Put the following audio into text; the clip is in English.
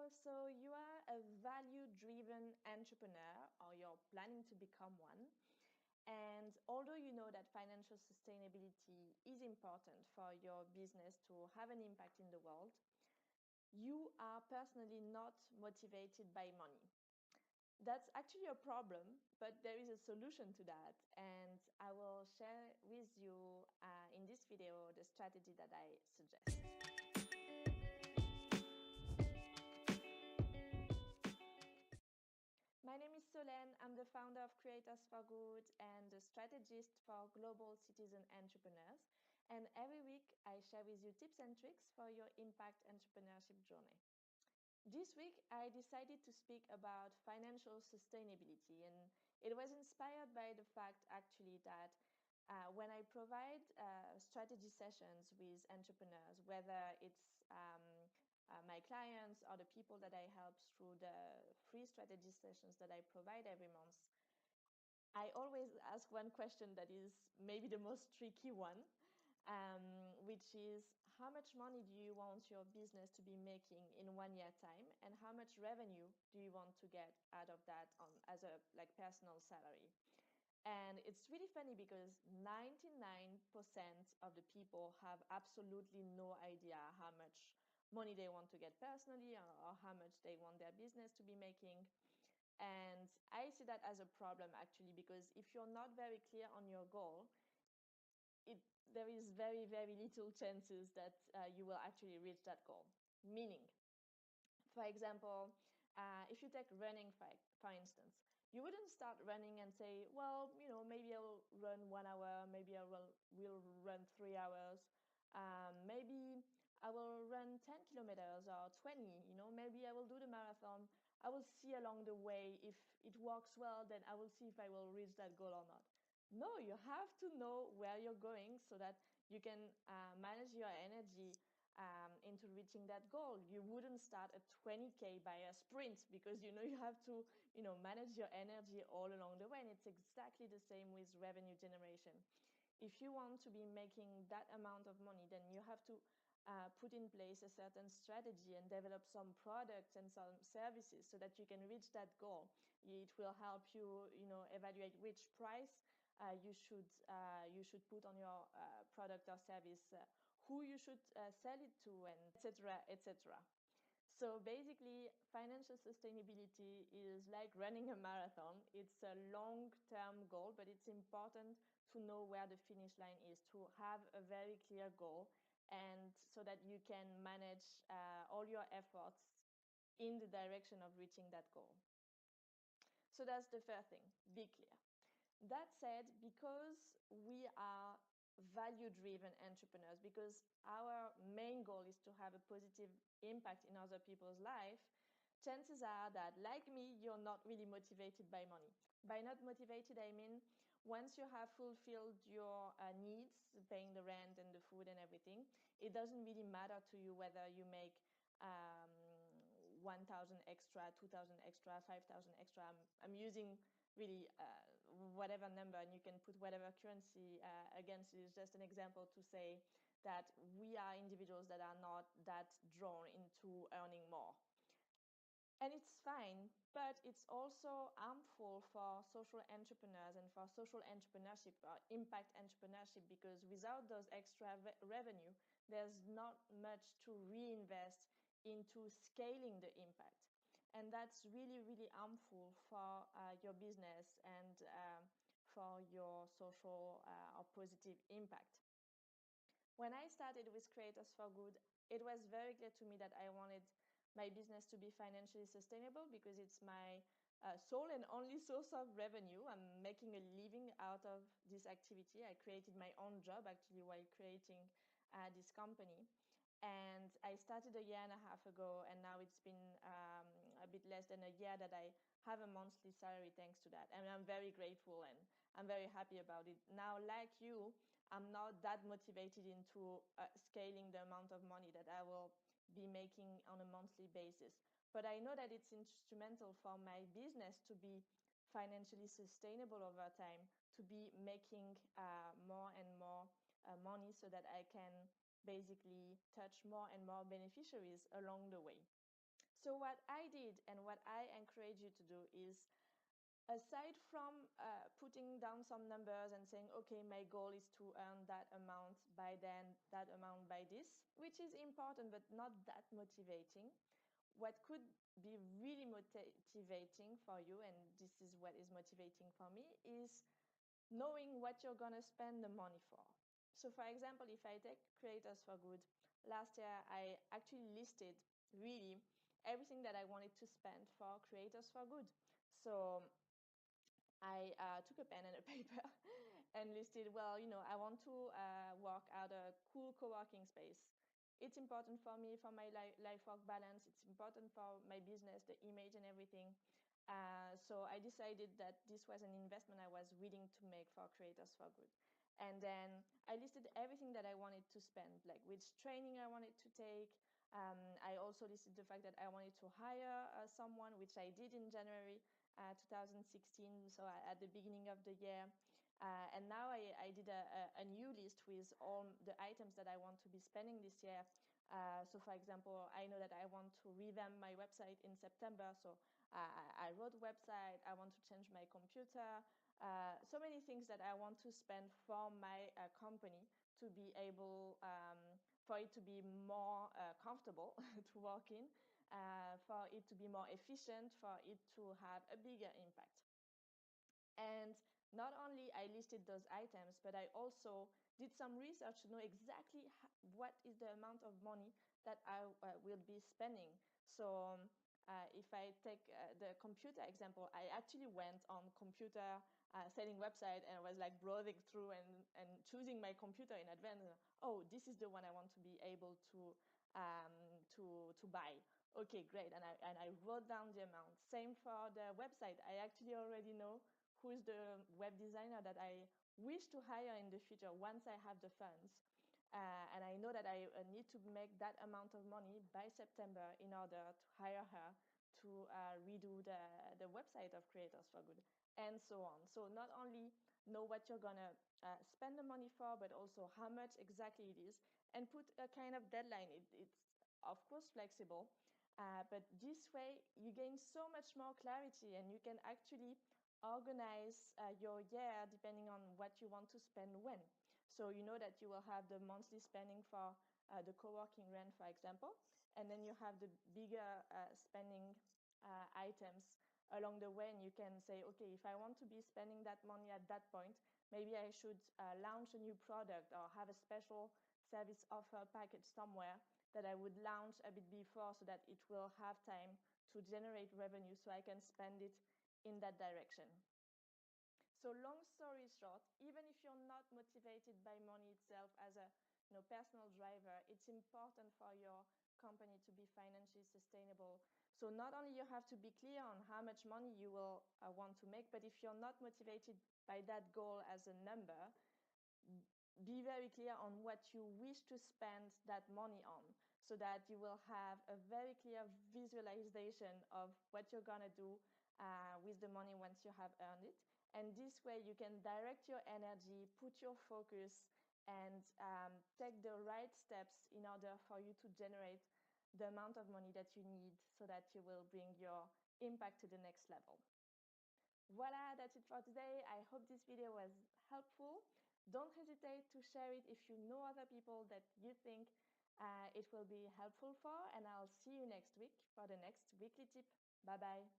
So you are a value-driven entrepreneur, or you're planning to become one. And although you know that financial sustainability is important for your business to have an impact in the world, you are personally not motivated by money. That's actually a problem, but there is a solution to that. And I will share with you in this video the strategy that I suggest. My name is Solène. I'm the founder of Creators for Good and the strategist for global citizen entrepreneurs. And every week I share with you tips and tricks for your impact entrepreneurship journey. This week I decided to speak about financial sustainability, and it was inspired by the fact actually that when I provide strategy sessions with entrepreneurs, whether it's my clients or the people that I help through the free strategy sessions that I provide every month, I always ask one question that is maybe the most tricky one, which is how much money do you want your business to be making in 1 year time, and how much revenue do you want to get out of that as a personal salary? And it's really funny because 99% of the people have absolutely no idea how much money they want to get personally, or how much they want their business to be making. And I see that as a problem actually, because if you're not very clear on your goal, there is very, very little chances that you will actually reach that goal. Meaning, for example, if you take running, for instance, you wouldn't start running and say, well, maybe I'll run 1 hour, maybe I will run 3 hours, maybe I will run 10 kilometers or 20, maybe I will do the marathon. I will see along the way if it works well, then I will see if I will reach that goal or not. No, you have to know where you're going so that you can manage your energy into reaching that goal. You wouldn't start a 20K by a sprint, because you have to manage your energy all along the way. And it's exactly the same with revenue generation. If you want to be making that amount of money, then you have to put in place a certain strategy and develop some products and some services so that you can reach that goal. It will help you, evaluate which price you should put on your product or service, who you should sell it to, and etc., etc. So basically, financial sustainability is like running a marathon. It's a long-term goal, but it's important to know where the finish line is, to have a very clear goal, and so that you can manage all your efforts in the direction of reaching that goal. So that's the first thing, be clear. That said, because we are value-driven entrepreneurs, because our main goal is to have a positive impact in other people's life, chances are that, like me, you're not really motivated by money. By not motivated, I mean, once you have fulfilled your needs, paying the rent and the food and everything, it doesn't really matter to you whether you make 1,000 extra, 2,000 extra, 5,000 extra. I'm using really whatever number, and you can put whatever currency against it. It's just an example to say that we are individuals that are not that drawn into earning more. And it's fine, but it's also harmful for social entrepreneurs and for social entrepreneurship or impact entrepreneurship, because without those extra revenue, there's not much to reinvest into scaling the impact. And that's really, really harmful for your business and for your social or positive impact. When I started with Creators for Good, it was very clear to me that I wanted my business to be financially sustainable, because it's my sole and only source of revenue. I'm making a living out of this activity. I created my own job actually while creating this company. And I started 1.5 years ago, and now it's been a bit less than a year that I have a monthly salary thanks to that. And I'm very grateful and I'm very happy about it. Now, like you, I'm not that motivated into scaling the amount of money that I will be making on a monthly basis. But I know that it's instrumental for my business to be financially sustainable over time, to be making more and more money, so that I can basically touch more and more beneficiaries along the way. So what I did and what I encourage you to do is, aside from putting down some numbers and saying, okay, my goal is to earn that amount by then, that amount by this, which is important but not that motivating, what could be really motivating for you, and this is what is motivating for me, is knowing what you're going to spend the money for. So for example, if I take Creators for Good, last year I actually listed really everything that I wanted to spend for Creators for Good. So I took a pen and a paper and listed, well, I want to work out a cool co-working space. It's important for me, for my life-work balance. It's important for my business, the image and everything. So I decided that this was an investment I was willing to make for Creators for Good. And then I listed everything that I wanted to spend, like which training I wanted to take. I also listed the fact that I wanted to hire someone, which I did in January 2016, so at the beginning of the year. And now I did a new list with all the items that I want to be spending this year. So for example, I know that I want to revamp my website in September. So I wrote a website, I want to change my computer, so many things that I want to spend for my company to be able, for it to be more comfortable to work in, for it to be more efficient, for it to have a bigger impact. And not only I listed those items, but I also did some research to know exactly what is the amount of money that I will be spending. So if I take the computer example, I actually went on computer selling website and I was like browsing through and choosing my computer in advance. Oh, this is the one I want to be able to buy. Okay, great. And I wrote down the amount. Same for the website. I actually already know who is the web designer that I wish to hire in the future once I have the funds. And I know that I need to make that amount of money by September in order to hire her to redo the website of Creators for Good, and so on. So not only know what you're going to spend the money for, but also how much exactly it is, and put a kind of deadline. It's, of course, flexible, but this way you gain so much more clarity and you can actually organize your year depending on what you want to spend when. So you know that you will have the monthly spending for the co-working rent, for example, and then you have the bigger spending items along the way, and you can say, okay, if I want to be spending that money at that point, maybe I should launch a new product or have a special service offer package somewhere that I would launch a bit before so that it will have time to generate revenue so I can spend it in that direction. So long story short, even if you're not motivated by money itself as a personal driver, it's important for your company to be financially sustainable. So not only you have to be clear on how much money you will want to make, but if you're not motivated by that goal as a number, be very clear on what you wish to spend that money on, so that you will have a very clear visualization of what you're going to do with the money once you have earned it. And this way you can direct your energy, put your focus, and take the right steps in order for you to generate the amount of money that you need so that you will bring your impact to the next level. Voila, that's it for today. I hope this video was helpful. Don't hesitate to share it if you know other people that you think it will be helpful for, and I'll see you next week for the next weekly tip. Bye bye.